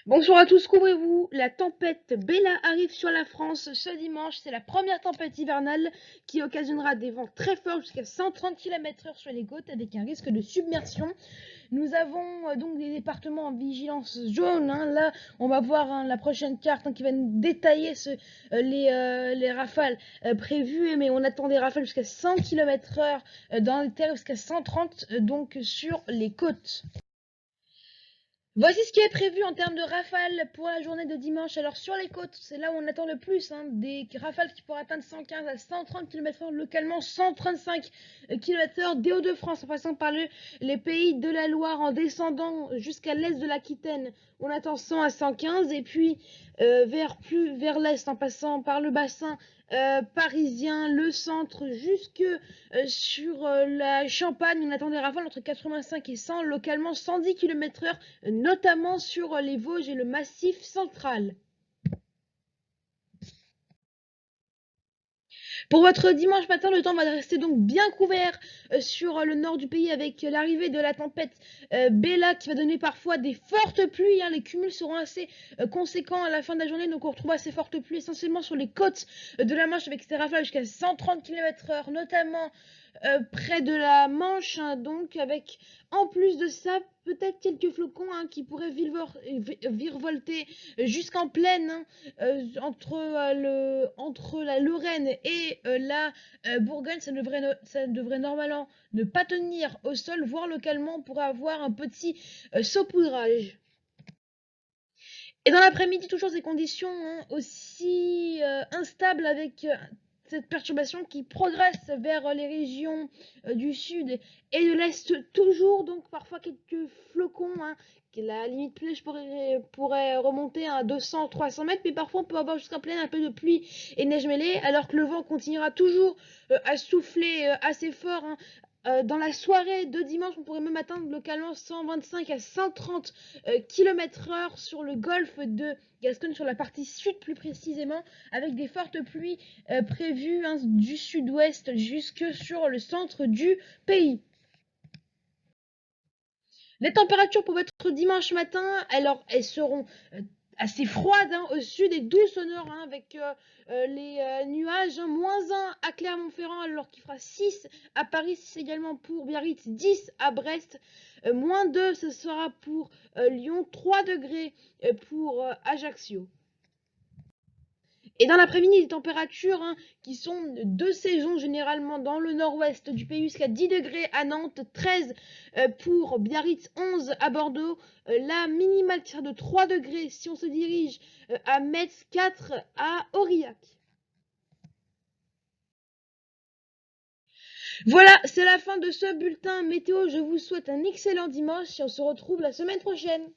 Bonjour à tous, couvrez-vous. La tempête Bella arrive sur la France ce dimanche. C'est la première tempête hivernale qui occasionnera des vents très forts jusqu'à 130 km/h sur les côtes avec un risque de submersion. Nous avons donc des départements en vigilance jaune. Là, on va voir la prochaine carte qui va nous détailler les rafales prévues. Mais on attend des rafales jusqu'à 100 km/h dans les terres, jusqu'à 130 donc sur les côtes. Voici ce qui est prévu en termes de rafales pour la journée de dimanche. Alors sur les côtes, c'est là où on attend le plus, des rafales qui pourraient atteindre 115 à 130 km/h, localement 135 km/h des Hauts-de-France, en passant par les pays de la Loire, en descendant jusqu'à l'est de l'Aquitaine. On attend 100 à 115, et puis vers l'est, en passant par le bassin parisien, le centre, jusque sur la Champagne, on attend des rafales entre 85 et 100, localement 110 km/h, notamment sur les Vosges et le Massif central. Pour votre dimanche matin, le temps va rester donc bien couvert sur le nord du pays avec l'arrivée de la tempête Bella qui va donner parfois des fortes pluies. Les cumuls seront assez conséquents à la fin de la journée, donc on retrouvera ces fortes pluies essentiellement sur les côtes de la Manche avec ces rafales jusqu'à 130 km/h, notamment près de la Manche, donc avec en plus de ça peut-être quelques flocons qui pourraient virevolter jusqu'en plaine, entre la Lorraine et la Bourgogne. Ça devrait normalement ne pas tenir au sol, voire localement on pourrait avoir un petit saupoudrage. Et dans l'après-midi, toujours ces conditions aussi instables avec cette perturbation qui progresse vers les régions du sud et de l'est toujours, donc parfois quelques flocons, la limite pluie pourrait remonter à 200-300 mètres, mais parfois on peut avoir jusqu'à plein un peu de pluie et neige mêlée, alors que le vent continuera toujours à souffler assez fort. Dans la soirée de dimanche, on pourrait même atteindre localement 125 à 130 km/h sur le golfe de Gascogne, sur la partie sud plus précisément, avec des fortes pluies prévues du sud-ouest jusque sur le centre du pays. Les températures pour votre dimanche matin, alors elles seront assez froides au sud et douces au nord, avec les nuages. -1 à Clermont-Ferrand, alors qu'il fera 6 à Paris, 6 également pour Biarritz, 10 à Brest, -2 ce sera pour Lyon, 3 degrés pour Ajaccio. Et dans l'après-midi, les températures qui sont de saison généralement dans le nord-ouest du pays, jusqu'à 10 degrés à Nantes, 13 pour Biarritz, 11 à Bordeaux. La minimale qui sera de 3 degrés si on se dirige à Metz, 4 à Aurillac. Voilà, c'est la fin de ce bulletin météo. Je vous souhaite un excellent dimanche et on se retrouve la semaine prochaine.